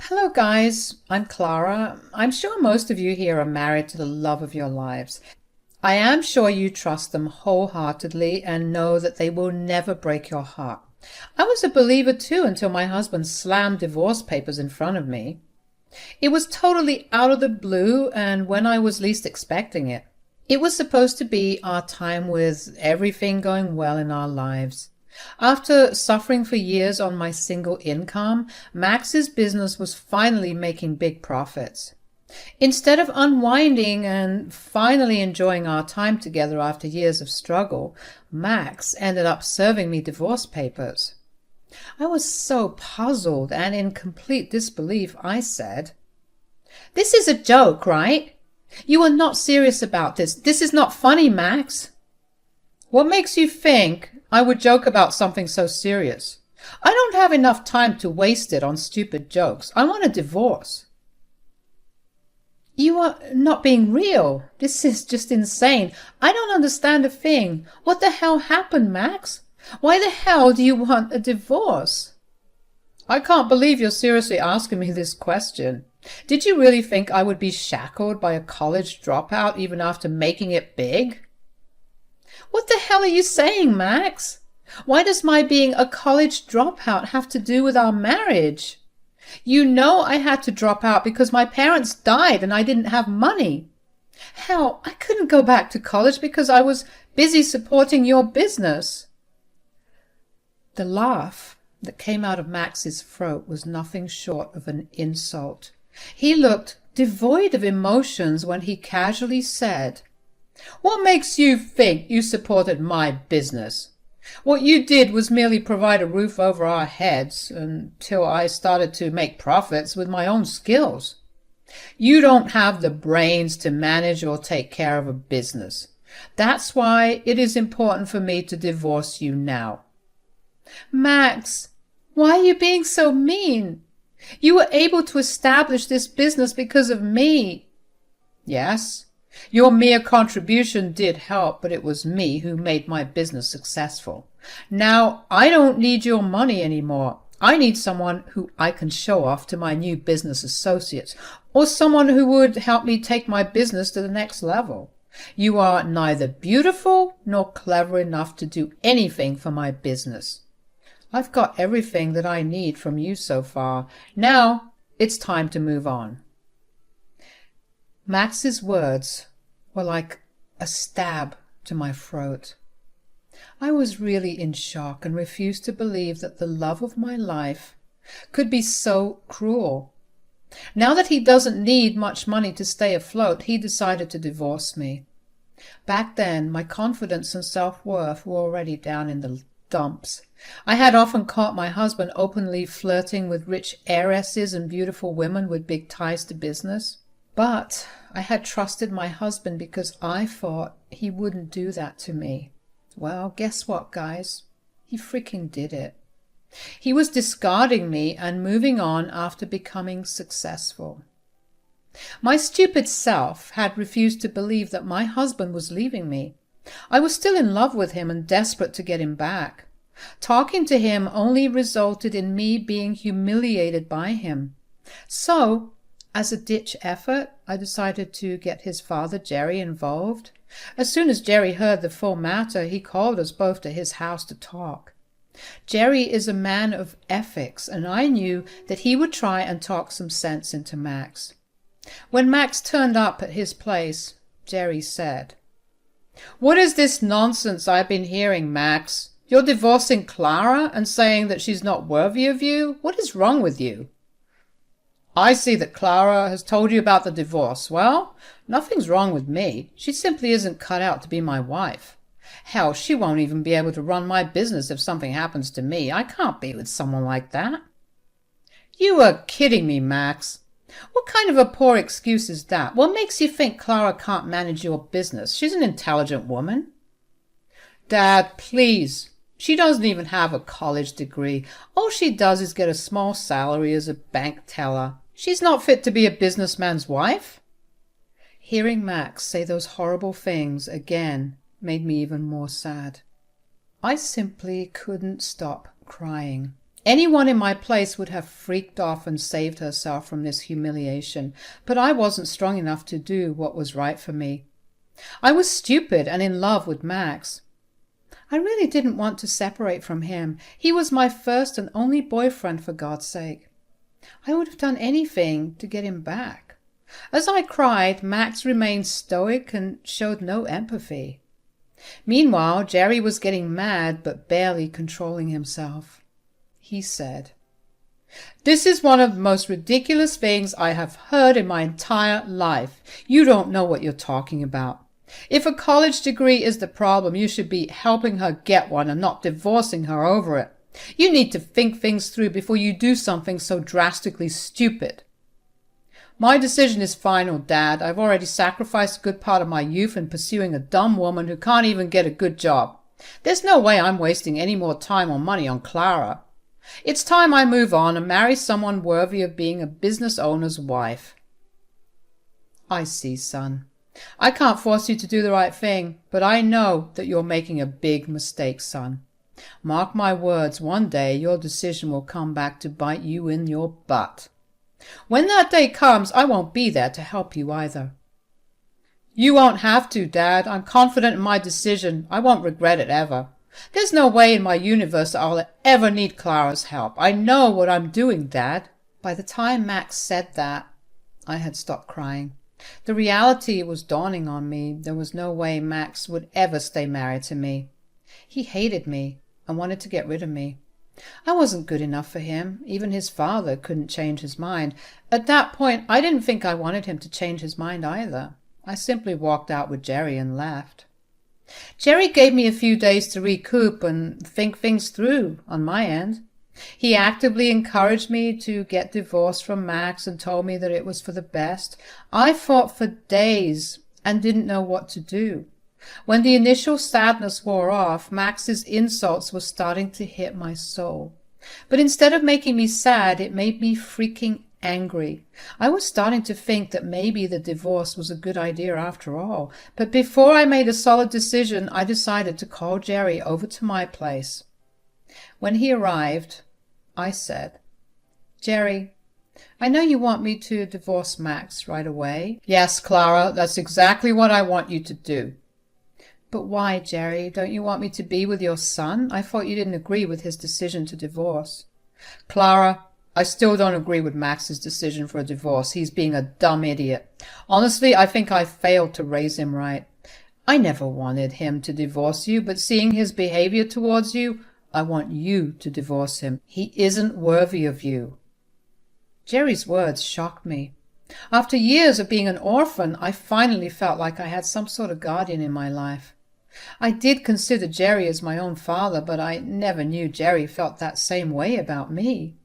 Hello, guys. I'm Clara. I'm sure most of you here are married to the love of your lives. I am sure you trust them wholeheartedly and know that they will never break your heart. I was a believer too until my husband slammed divorce papers in front of me. It was totally out of the blue and when I was least expecting it. It was supposed to be our time with everything going well in our lives. After suffering for years on my single income, Max's business was finally making big profits. Instead of unwinding and finally enjoying our time together after years of struggle, Max ended up serving me divorce papers. I was so puzzled and in complete disbelief, I said, "This is a joke, right? You are not serious about this. This is not funny, Max." "What makes you think I would joke about something so serious? I don't have enough time to waste it on stupid jokes. I want a divorce." "You are not being real. This is just insane. I don't understand a thing. What the hell happened, Max? Why the hell do you want a divorce?" "I can't believe you're seriously asking me this question. Did you really think I would be shackled by a college dropout even after making it big?" "What the hell are you saying, Max? Why does my being a college dropout have to do with our marriage? You know I had to drop out because my parents died and I didn't have money. Hell, I couldn't go back to college because I was busy supporting your business." The laugh that came out of Max's throat was nothing short of an insult. He looked devoid of emotions when he casually said, "What makes you think you supported my business? What you did was merely provide a roof over our heads until I started to make profits with my own skills. You don't have the brains to manage or take care of a business. That's why it is important for me to divorce you now." "Max, why are you being so mean? You were able to establish this business because of me." "Yes. Your mere contribution did help, but it was me who made my business successful. Now I don't need your money anymore. I need someone who I can show off to my new business associates, or someone who would help me take my business to the next level. You are neither beautiful nor clever enough to do anything for my business. I've got everything that I need from you so far. Now it's time to move on." Max's words were like a stab to my throat. I was really in shock and refused to believe that the love of my life could be so cruel. Now that he doesn't need much money to stay afloat, he decided to divorce me. Back then, my confidence and self-worth were already down in the dumps. I had often caught my husband openly flirting with rich heiresses and beautiful women with big ties to business. But I had trusted my husband because I thought he wouldn't do that to me. Well, guess what, guys? He freaking did it. He was discarding me and moving on after becoming successful. My stupid self had refused to believe that my husband was leaving me. I was still in love with him and desperate to get him back. Talking to him only resulted in me being humiliated by him. So, as a ditch effort, I decided to get his father, Jerry, involved. As soon as Jerry heard the full matter, he called us both to his house to talk. Jerry is a man of ethics, and I knew that he would try and talk some sense into Max. When Max turned up at his place, Jerry said, "What is this nonsense I've been hearing, Max? You're divorcing Clara and saying that she's not worthy of you? What is wrong with you?" "I see that Clara has told you about the divorce. Well, nothing's wrong with me. She simply isn't cut out to be my wife. Hell, she won't even be able to run my business if something happens to me. I can't be with someone like that." "You are kidding me, Max. What kind of a poor excuse is that? What makes you think Clara can't manage your business? She's an intelligent woman." "Dad, please. She doesn't even have a college degree. All she does is get a small salary as a bank teller. She's not fit to be a businessman's wife." Hearing Max say those horrible things again made me even more sad. I simply couldn't stop crying. Anyone in my place would have freaked off and saved herself from this humiliation, but I wasn't strong enough to do what was right for me. I was stupid and in love with Max. I really didn't want to separate from him. He was my first and only boyfriend, for God's sake. I would have done anything to get him back. As I cried, Max remained stoic and showed no empathy. Meanwhile, Jerry was getting mad but barely controlling himself. He said, "This is one of the most ridiculous things I have heard in my entire life. You don't know what you're talking about. If a college degree is the problem, you should be helping her get one and not divorcing her over it. You need to think things through before you do something so drastically stupid." "My decision is final, Dad. I've already sacrificed a good part of my youth in pursuing a dumb woman who can't even get a good job. There's no way I'm wasting any more time or money on Clara. It's time I move on and marry someone worthy of being a business owner's wife." "I see, son. I can't force you to do the right thing, but I know that you're making a big mistake, son. Mark my words, one day your decision will come back to bite you in your butt. When that day comes, I won't be there to help you either." "You won't have to, Dad. I'm confident in my decision. I won't regret it ever. There's no way in my universe that I'll ever need Clara's help. I know what I'm doing, Dad." By the time Max said that, I had stopped crying. The reality was dawning on me. There was no way Max would ever stay married to me. He hated me and wanted to get rid of me. I wasn't good enough for him. Even his father couldn't change his mind. At that point, I didn't think I wanted him to change his mind either. I simply walked out with Jerry and left. Jerry gave me a few days to recoup and think things through on my end. He actively encouraged me to get divorced from Max and told me that it was for the best. I fought for days and didn't know what to do. When the initial sadness wore off, Max's insults were starting to hit my soul. But instead of making me sad, it made me freaking angry. I was starting to think that maybe the divorce was a good idea after all. But before I made a solid decision, I decided to call Jerry over to my place. When he arrived, I said, "Jerry, I know you want me to divorce Max right away." "Yes, Clara, that's exactly what I want you to do." "But why, Jerry? Don't you want me to be with your son? I thought you didn't agree with his decision to divorce." "Clara, I still don't agree with Max's decision for a divorce. He's being a dumb idiot. Honestly, I think I failed to raise him right. I never wanted him to divorce you, but seeing his behavior towards you, I want you to divorce him. He isn't worthy of you." Jerry's words shocked me. After years of being an orphan, I finally felt like I had some sort of guardian in my life. I did consider Jerry as my own father, but I never knew Jerry felt that same way about me.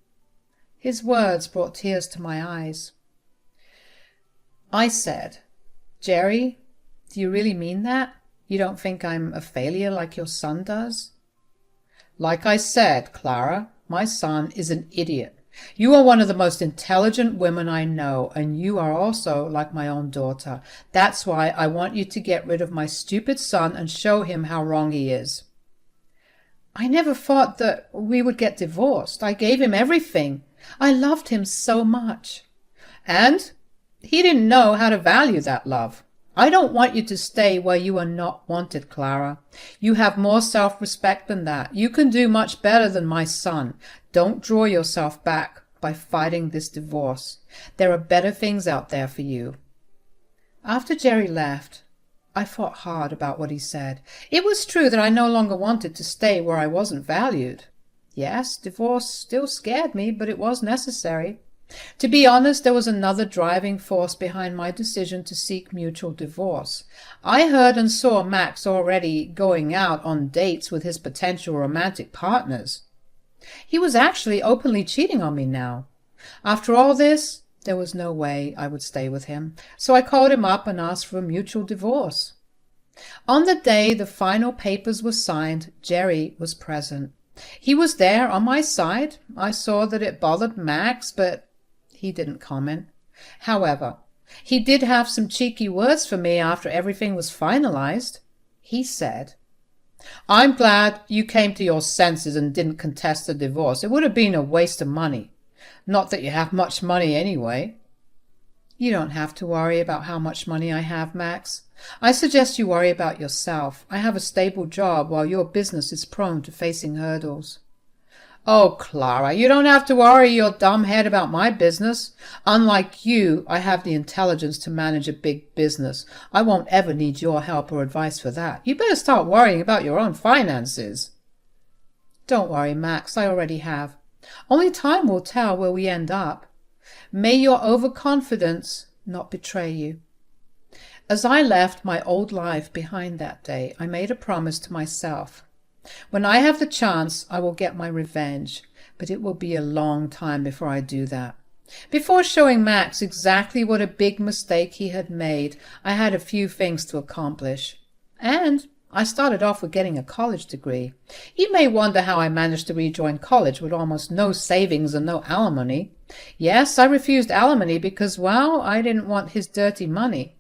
His words brought tears to my eyes. I said, "Jerry, do you really mean that? You don't think I'm a failure like your son does?" "Like I said, Clara, my son is an idiot. You are one of the most intelligent women I know, and you are also like my own daughter. That's why I want you to get rid of my stupid son and show him how wrong he is." "I never thought that we would get divorced. I gave him everything. I loved him so much." "And he didn't know how to value that love. I don't want you to stay where you are not wanted, Clara. You have more self-respect than that. You can do much better than my son. Don't draw yourself back by fighting this divorce. There are better things out there for you." After Jerry left, I thought hard about what he said. It was true that I no longer wanted to stay where I wasn't valued. Yes, divorce still scared me, but it was necessary. To be honest, there was another driving force behind my decision to seek mutual divorce. I heard and saw Max already going out on dates with his potential romantic partners. He was actually openly cheating on me now. After all this, there was no way I would stay with him, so I called him up and asked for a mutual divorce. On the day the final papers were signed, Jerry was present. He was there on my side. I saw that it bothered Max, but he didn't comment. However, he did have some cheeky words for me after everything was finalized. He said, I'm glad you came to your senses and didn't contest the divorce. It would have been a waste of money. Not that you have much money anyway. You don't have to worry about how much money I have, Max. I suggest you worry about yourself. I have a stable job while your business is prone to facing hurdles. Oh, Clara, you don't have to worry your dumb head about my business. Unlike you, I have the intelligence to manage a big business. I won't ever need your help or advice for that. You better start worrying about your own finances. Don't worry, Max, I already have. Only time will tell where we end up. May your overconfidence not betray you. As I left my old life behind that day, I made a promise to myself. When I have the chance, I will get my revenge, but it will be a long time before I do that. Before showing Max exactly what a big mistake he had made, I had a few things to accomplish. And I started off with getting a college degree. You may wonder how I managed to rejoin college with almost no savings and no alimony. Yes, I refused alimony because, well, I didn't want his dirty money.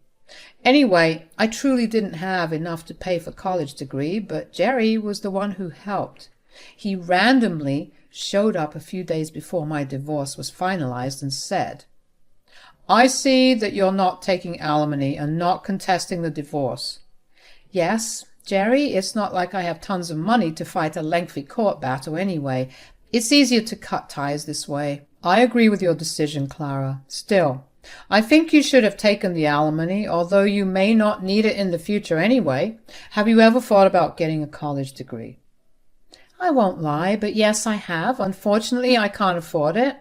Anyway, I truly didn't have enough to pay for college degree, but Jerry was the one who helped. He randomly showed up a few days before my divorce was finalized and said, "I see that you're not taking alimony and not contesting the divorce." Yes, Jerry, it's not like I have tons of money to fight a lengthy court battle anyway. It's easier to cut ties this way. I agree with your decision, Clara. Still, I think you should have taken the alimony, although you may not need it in the future anyway. Have you ever thought about getting a college degree? I won't lie, but yes, I have. Unfortunately, I can't afford it.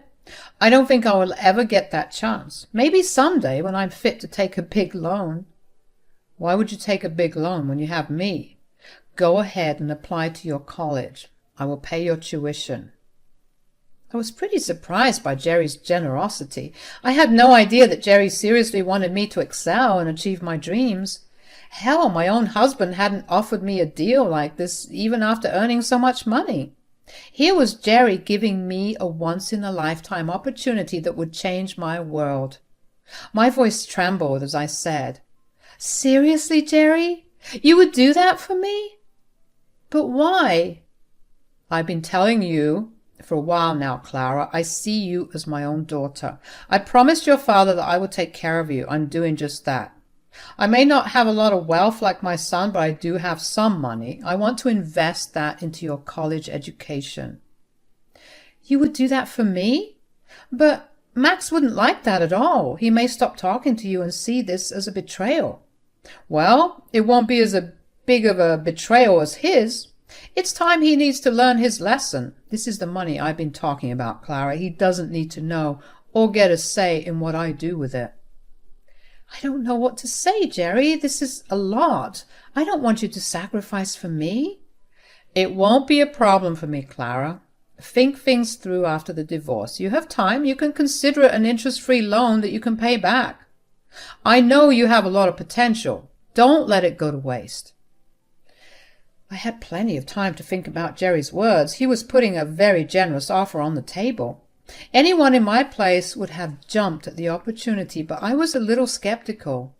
I don't think I will ever get that chance. Maybe someday when I'm fit to take a big loan. Why would you take a big loan when you have me? Go ahead and apply to your college. I will pay your tuition. I was pretty surprised by Jerry's generosity. I had no idea that Jerry seriously wanted me to excel and achieve my dreams. Hell, my own husband hadn't offered me a deal like this even after earning so much money. Here was Jerry giving me a once-in-a-lifetime opportunity that would change my world. My voice trembled as I said, "Seriously, Jerry? You would do that for me? But why?" "I've been telling you for a while now, Clara. I see you as my own daughter. I promised your father that I would take care of you. I'm doing just that. I may not have a lot of wealth like my son, but I do have some money. I want to invest that into your college education." "You would do that for me? But Max wouldn't like that at all. He may stop talking to you and see this as a betrayal." "Well, it won't be as big of a betrayal as his. It's time he needs to learn his lesson. This is the money I've been talking about, Clara. He doesn't need to know or get a say in what I do with it." "I don't know what to say, Jerry. This is a lot. I don't want you to sacrifice for me." "It won't be a problem for me, Clara. Think things through after the divorce. You have time. You can consider it an interest-free loan that you can pay back. I know you have a lot of potential. Don't let it go to waste." I had plenty of time to think about Jerry's words. He was putting a very generous offer on the table. Anyone in my place would have jumped at the opportunity, but I was a little skeptical.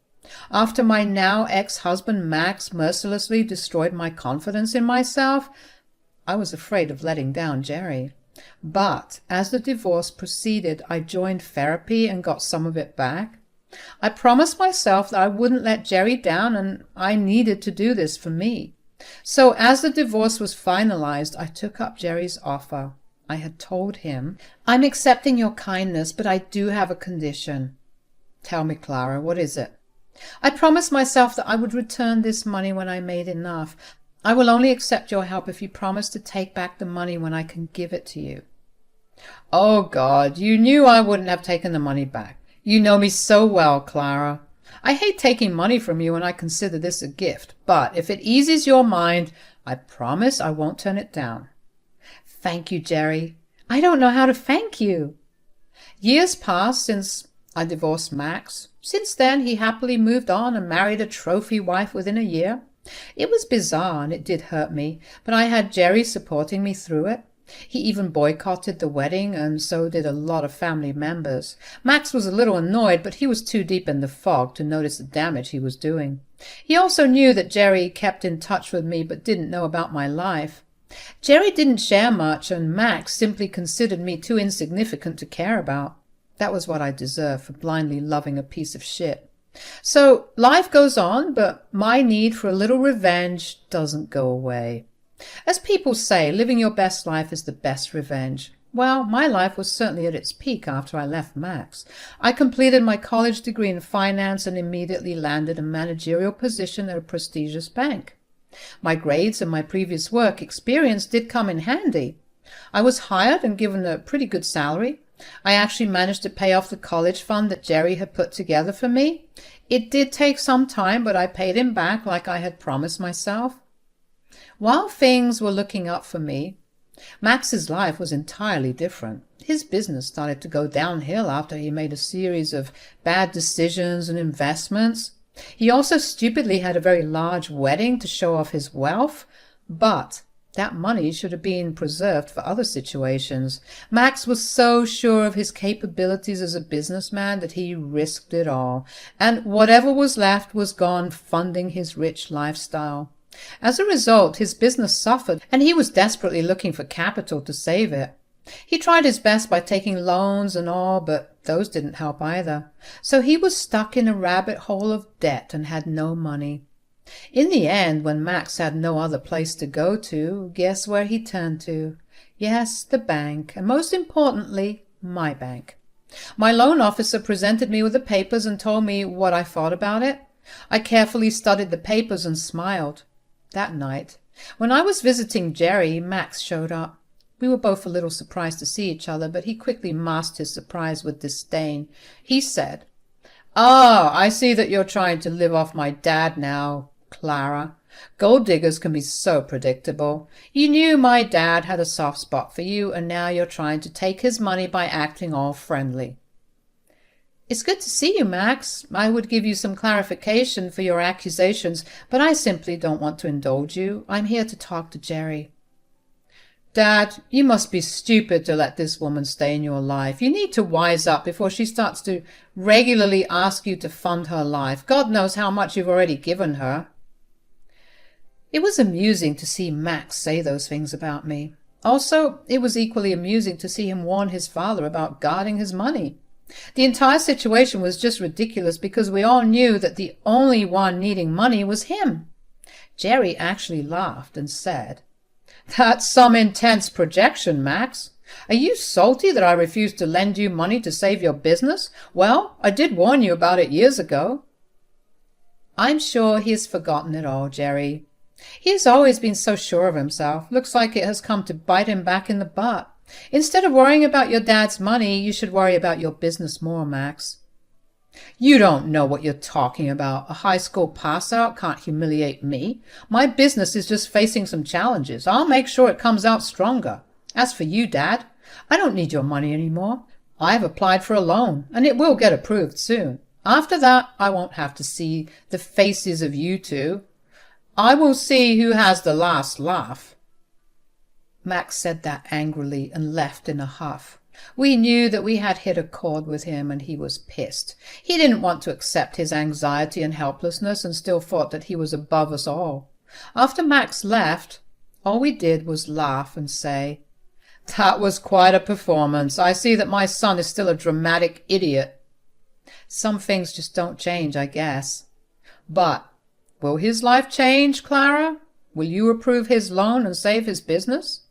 After my now ex-husband Max mercilessly destroyed my confidence in myself, I was afraid of letting down Jerry. But as the divorce proceeded, I joined therapy and got some of it back. I promised myself that I wouldn't let Jerry down, and I needed to do this for me. So as the divorce was finalized, I took up Jerry's offer. I had told him, "I'm accepting your kindness, but I do have a condition." "Tell me, Clara, what is it?" "I promised myself that I would return this money when I made enough. I will only accept your help if you promise to take back the money when I can give it to you." "Oh, God, you knew I wouldn't have taken the money back. You know me so well, Clara. I hate taking money from you, and I consider this a gift. But if it eases your mind, I promise I won't turn it down." "Thank you, Jerry. I don't know how to thank you." Years passed since I divorced Max. Since then, he happily moved on and married a trophy wife within a year. It was bizarre, and it did hurt me, but I had Jerry supporting me through it. He even boycotted the wedding, and so did a lot of family members. Max was a little annoyed, but he was too deep in the fog to notice the damage he was doing. He also knew that Jerry kept in touch with me but didn't know about my life. Jerry didn't share much, and Max simply considered me too insignificant to care about. That was what I deserved for blindly loving a piece of shit. So life goes on, but my need for a little revenge doesn't go away. As people say, living your best life is the best revenge. Well, my life was certainly at its peak after I left Max. I completed my college degree in finance and immediately landed a managerial position at a prestigious bank. My grades and my previous work experience did come in handy. I was hired and given a pretty good salary. I actually managed to pay off the college fund that Jerry had put together for me. It did take some time, but I paid him back like I had promised myself. While things were looking up for me, Max's life was entirely different. His business started to go downhill after he made a series of bad decisions and investments. He also stupidly had a very large wedding to show off his wealth, but that money should have been preserved for other situations. Max was so sure of his capabilities as a businessman that he risked it all, and whatever was left was gone funding his rich lifestyle. As a result, his business suffered, and he was desperately looking for capital to save it. He tried his best by taking loans and all, but those didn't help either. So he was stuck in a rabbit hole of debt and had no money. In the end, when Max had no other place to go to, guess where he turned to? Yes, the bank, and most importantly, my bank. My loan officer presented me with the papers and told me what I thought about it. I carefully studied the papers and smiled. That night, when I was visiting Jerry, Max showed up. We were both a little surprised to see each other, but he quickly masked his surprise with disdain. He said, "Ah, I see that you're trying to live off my dad now, Clara. Gold diggers can be so predictable. You knew my dad had a soft spot for you, and now you're trying to take his money by acting all friendly." "It's good to see you, Max. I would give you some clarification for your accusations, but I simply don't want to indulge you. I'm here to talk to Jerry." "Dad, you must be stupid to let this woman stay in your life. You need to wise up before she starts to regularly ask you to fund her life. God knows how much you've already given her." It was amusing to see Max say those things about me. Also, it was equally amusing to see him warn his father about guarding his money. The entire situation was just ridiculous because we all knew that the only one needing money was him. Jerry actually laughed and said, "That's some intense projection, Max. Are you salty that I refused to lend you money to save your business? Well, I did warn you about it years ago." "I'm sure he has forgotten it all, Jerry. He has always been so sure of himself. Looks like it has come to bite him back in the butt. Instead of worrying about your dad's money, you should worry about your business more, Max." "You don't know what you're talking about. A high school pass-out can't humiliate me. My business is just facing some challenges. I'll make sure it comes out stronger. As for you, Dad, I don't need your money anymore. I've applied for a loan, and it will get approved soon. After that, I won't have to see the faces of you two. I will see who has the last laugh." Max said that angrily and left in a huff. We knew that we had hit a chord with him, and he was pissed. He didn't want to accept his anxiety and helplessness and still thought that he was above us all. After Max left, all we did was laugh and say, "That was quite a performance. I see that my son is still a dramatic idiot." Some things just don't change, I guess. But will his life change, Clara? Will you approve his loan and save his business?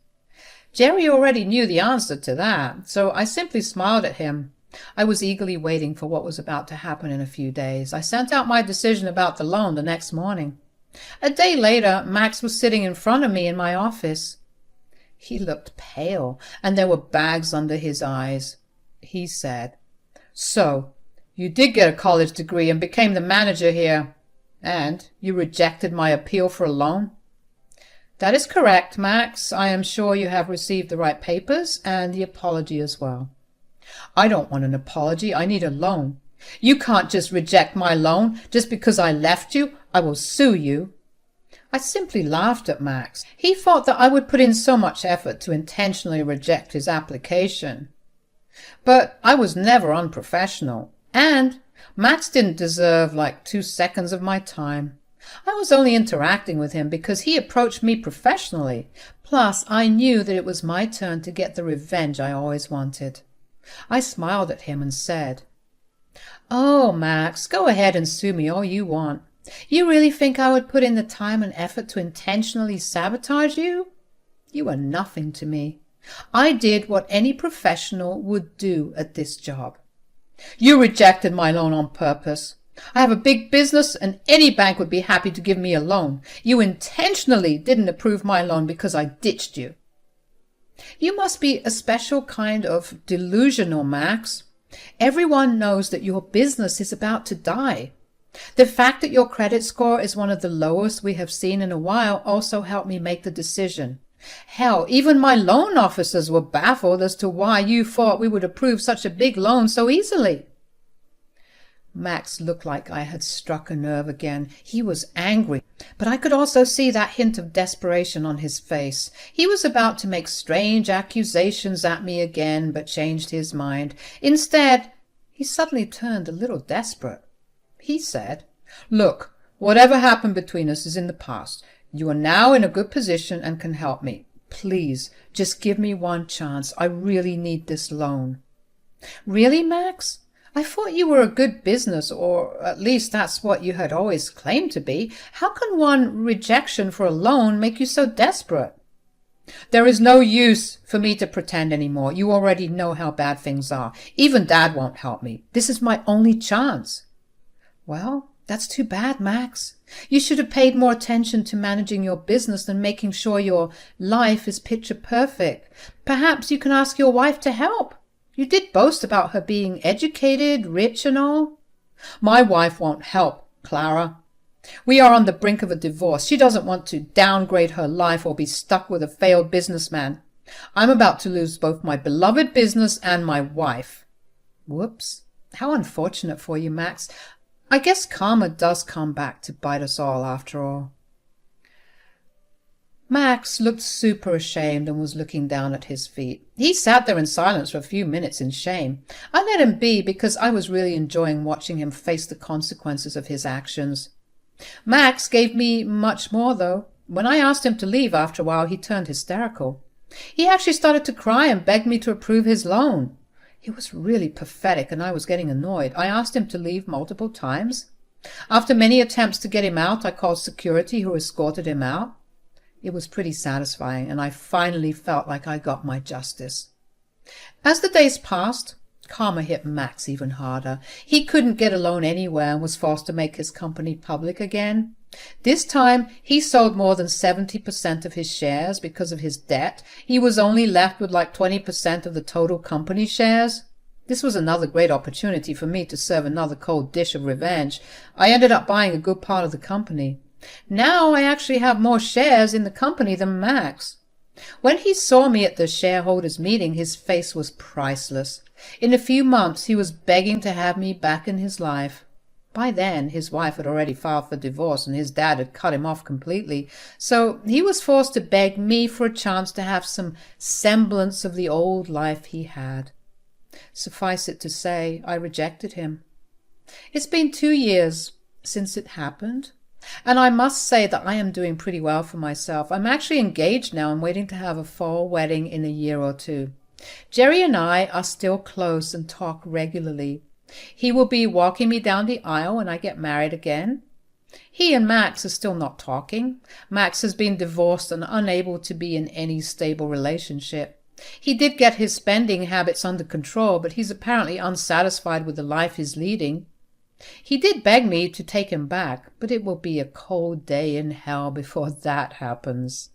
Jerry already knew the answer to that, so I simply smiled at him. I was eagerly waiting for what was about to happen in a few days. I sent out my decision about the loan the next morning. A day later, Max was sitting in front of me in my office. He looked pale, and there were bags under his eyes. He said, "So, you did get a college degree and became the manager here, and you rejected my appeal for a loan?" "That is correct, Max. I am sure you have received the right papers and the apology as well." "I don't want an apology. I need a loan. You can't just reject my loan just because I left you. I will sue you." I simply laughed at Max. He thought that I would put in so much effort to intentionally reject his application. But I was never unprofessional, and Max didn't deserve like 2 seconds of my time. I was only interacting with him because he approached me professionally. Plus, I knew that it was my turn to get the revenge I always wanted. I smiled at him and said, "Oh, Max, go ahead and sue me all you want. You really think I would put in the time and effort to intentionally sabotage you? You are nothing to me. I did what any professional would do at this job. You rejected my loan on purpose. I have a big business and any bank would be happy to give me a loan. You intentionally didn't approve my loan because I ditched you." You must be a special kind of delusional, Max. Everyone knows that your business is about to die. The fact that your credit score is one of the lowest we have seen in a while also helped me make the decision. Hell, even my loan officers were baffled as to why you thought we would approve such a big loan so easily. Max looked like I had struck a nerve again. He was angry, but I could also see that hint of desperation on his face. He was about to make strange accusations at me again, but changed his mind. Instead, he suddenly turned a little desperate. He said, "Look, whatever happened between us is in the past. You are now in a good position and can help me. Please, just give me one chance. I really need this loan." "Really, Max? I thought you were a good business, or at least that's what you had always claimed to be. How can one rejection for a loan make you so desperate?" "There is no use for me to pretend any more. You already know how bad things are. Even Dad won't help me. This is my only chance." "Well, that's too bad, Max. You should have paid more attention to managing your business than making sure your life is picture perfect. Perhaps you can ask your wife to help. You did boast about her being educated, rich and all." "My wife won't help, Clara. We are on the brink of a divorce. She doesn't want to downgrade her life or be stuck with a failed businessman. I'm about to lose both my beloved business and my wife." Whoops. How unfortunate for you, Max. I guess karma does come back to bite us all after all. Max looked super ashamed and was looking down at his feet. He sat there in silence for a few minutes in shame. I let him be because I was really enjoying watching him face the consequences of his actions. Max gave me much more, though. When I asked him to leave after a while, he turned hysterical. He actually started to cry and begged me to approve his loan. It was really pathetic, and I was getting annoyed. I asked him to leave multiple times. After many attempts to get him out, I called security, who escorted him out. It was pretty satisfying, and I finally felt like I got my justice. As the days passed, karma hit Max even harder. He couldn't get a loan anywhere and was forced to make his company public again. This time, he sold more than 70% of his shares because of his debt. He was only left with like 20% of the total company shares. This was another great opportunity for me to serve another cold dish of revenge. I ended up buying a good part of the company. Now I actually have more shares in the company than Max. When he saw me at the shareholders' meeting, his face was priceless. In a few months, he was begging to have me back in his life. By then, his wife had already filed for divorce and his dad had cut him off completely, so he was forced to beg me for a chance to have some semblance of the old life he had. Suffice it to say, I rejected him. It's been 2 years since it happened, and I must say that I am doing pretty well for myself. I'm actually engaged now and waiting to have a fall wedding in a year or two. Jerry and I are still close and talk regularly. He will be walking me down the aisle when I get married again. He and Max are still not talking. Max has been divorced and unable to be in any stable relationship. He did get his spending habits under control, but he's apparently unsatisfied with the life he's leading. He did beg me to take him back, but it will be a cold day in hell before that happens.